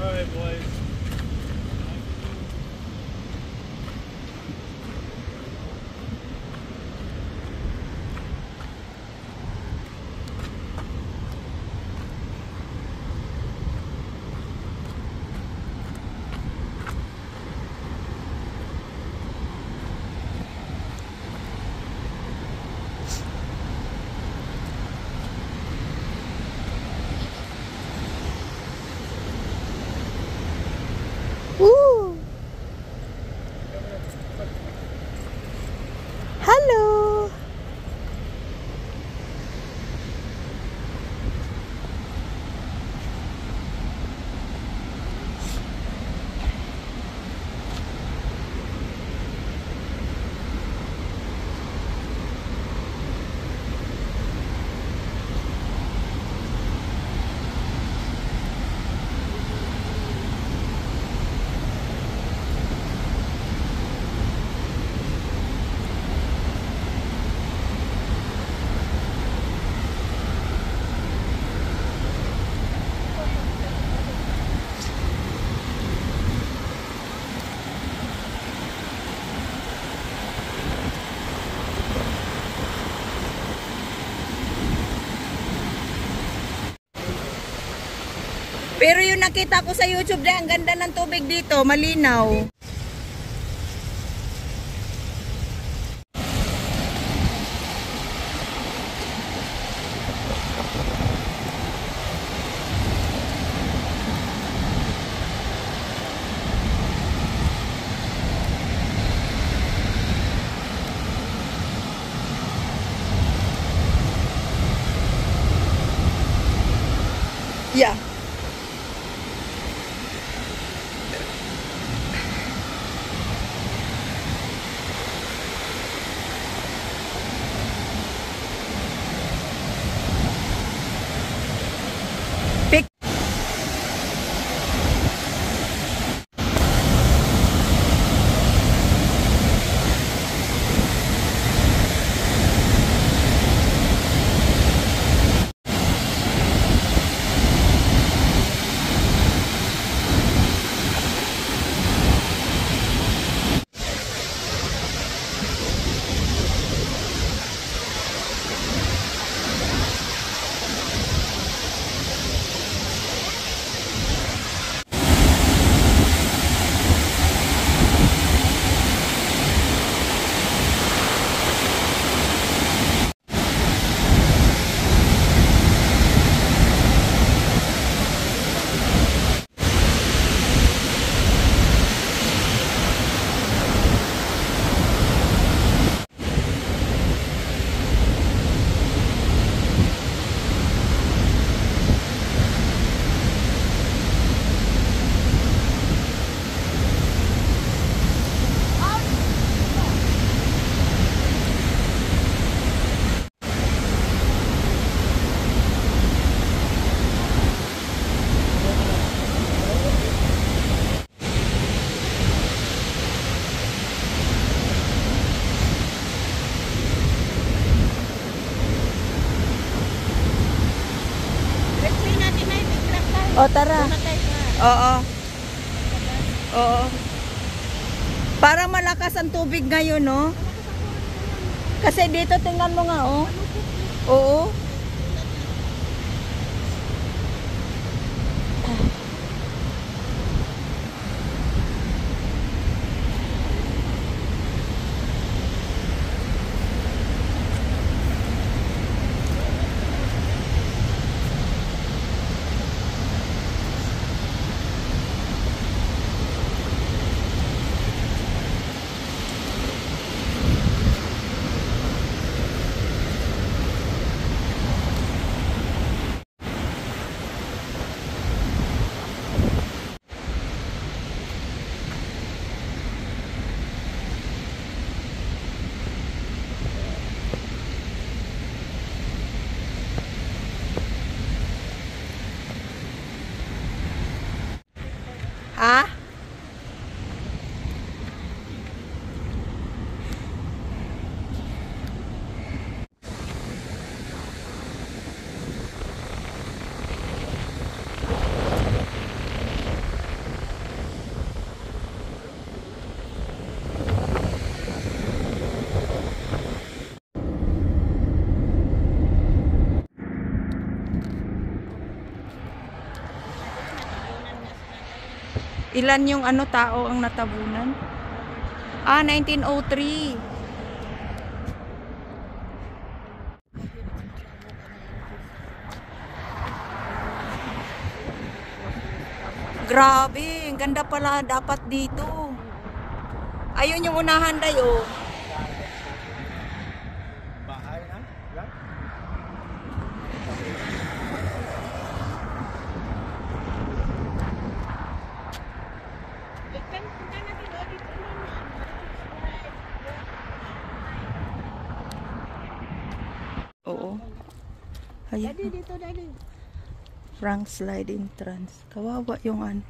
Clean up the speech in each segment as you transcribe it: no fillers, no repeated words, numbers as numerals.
Alright, boys. Woo! Hello! Pero yung nakita ko sa YouTube ang ganda ng tubig dito, malinaw. Yeah. O tara. Oo. Oo. Para malakas ang tubig ngayon, no? Kasi dito tingnan mo nga, oh. Oo. Ha? Ilan yung ano tao ang natabunan? Ah, 1903. Grabe, ang ganda pala dapat dito. Ayun yung unahan dayo. Bahay na? Yan? Oo. Ayan. Daddy, dito, daddy. Frank slide entrance. Kawawa yung ano.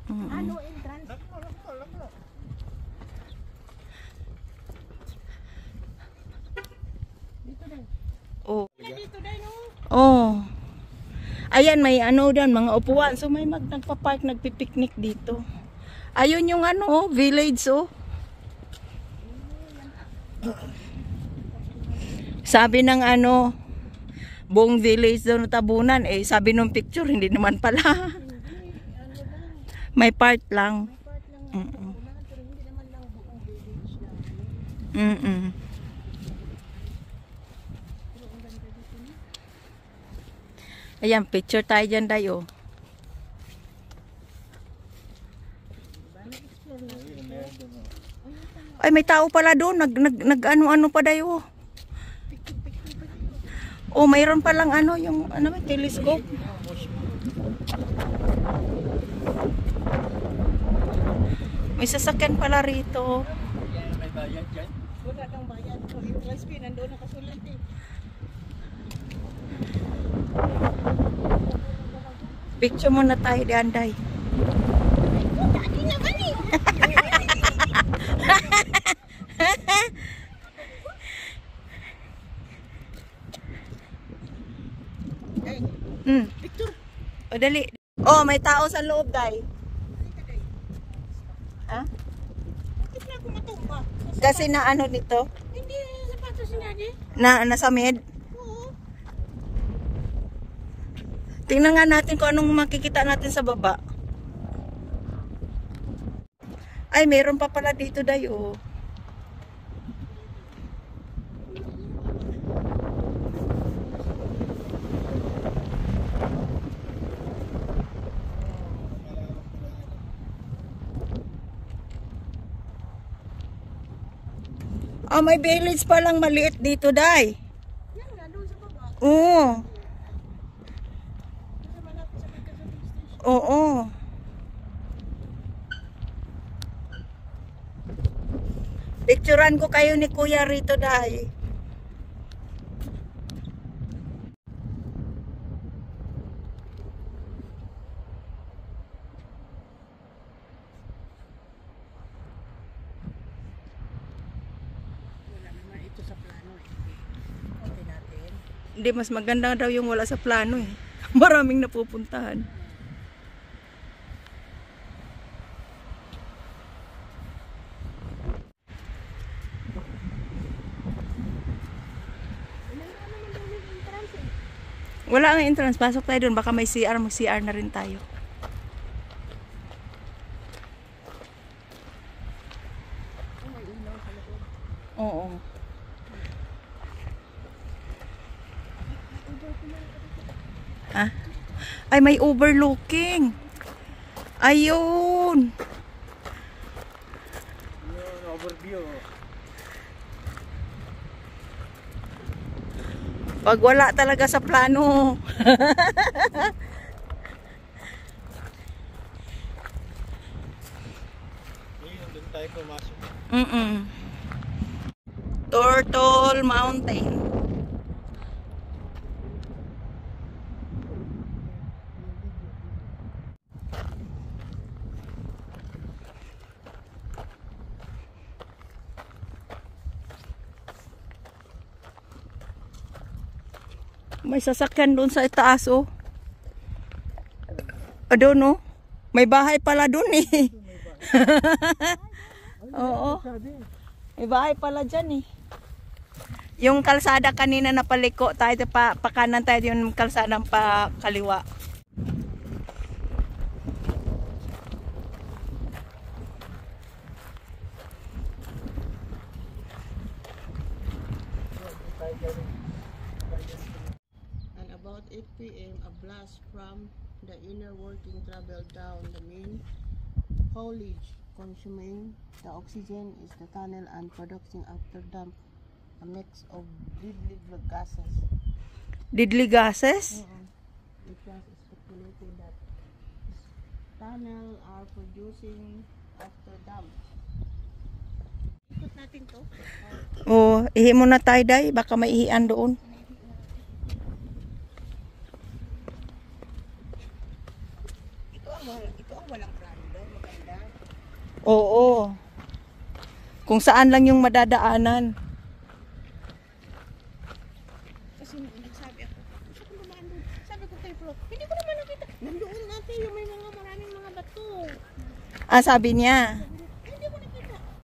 Ano entrance? Dito, daddy. Oh. Dito, daddy, no? Oh. Ayan, may ano doon, mga upuan. So may nagpa-park, nagpipiknik dito. Ayun yung ano, village oh. Sabi ng ano, buong village daw natabunan. Eh, sabi nung picture, hindi naman pala. May part lang. Pero hindi naman lang buong village na. Ayan, picture tayo dyan, Dayo. Ay, may tao pala doon. Nag-ano-ano pa, Dayo. Oh, mayroon palang ano, yung ano, telescope. May sasakyan pala rito. May bayad dyan? Wala kang bayad. So, entrance fee, nandoon nakasulat eh. Picture muna tayo di Anday. Daddy naman eh. Picture. O, dali. Oh, may tao sa loob, Day. Ha? Bakit na ako matumba? Kasi na ano nito? Hindi, sapatos si daddy. Nasa med. Oo. Tingnan nga natin kung anong makikita natin sa baba. Ay, meron pa pala dito, Day, oh. Ah, may village pa lang maliit dito, Day. Yan, nandun sa baba. Oo. Sa malapit sa Magkasabi Station. Oo. Picturean ko kayo ni Kuya rito, Day. Wala naman ito sa plano eh. Okay natin. Hindi, mas maganda daw yung wala sa plano eh. Maraming napupuntahan. Wala ang entrance. Pasok tayo dun. Baka may CR. Mag-CR na rin tayo. Oo. Ah? Ay, may overlooking. Ayun. Yung overview. Pag wala talaga sa plano. Doon tayo pumasok. Turtle Mountain. May sasakyan doon sa itaas, oh. Doon, oh. May bahay pala doon, eh. Oo. May bahay pala dyan, eh. Yung kalsada kanina na paliko tayo, pakanan tayo yung kalsada pa kaliwa. p.m., a blast from the inner working traveled down the main haulage, consuming the oxygen is the tunnel and producing after dump a mix of deadly gases. Deadly gases? It was speculated that tunnel are producing after dump. Ikot natin to. O, ihi mo na tayo, day. Baka maihian doon. Ito ang walang plano, maganda. Oo. Kung saan lang yung madadaanan. Kasi nagsabi ako, gusto ko naman doon. Sabi ko kay Flo, hindi ko naman nakita. Nandoon natin yung may mga maraming mga bato. Ah, sabi niya.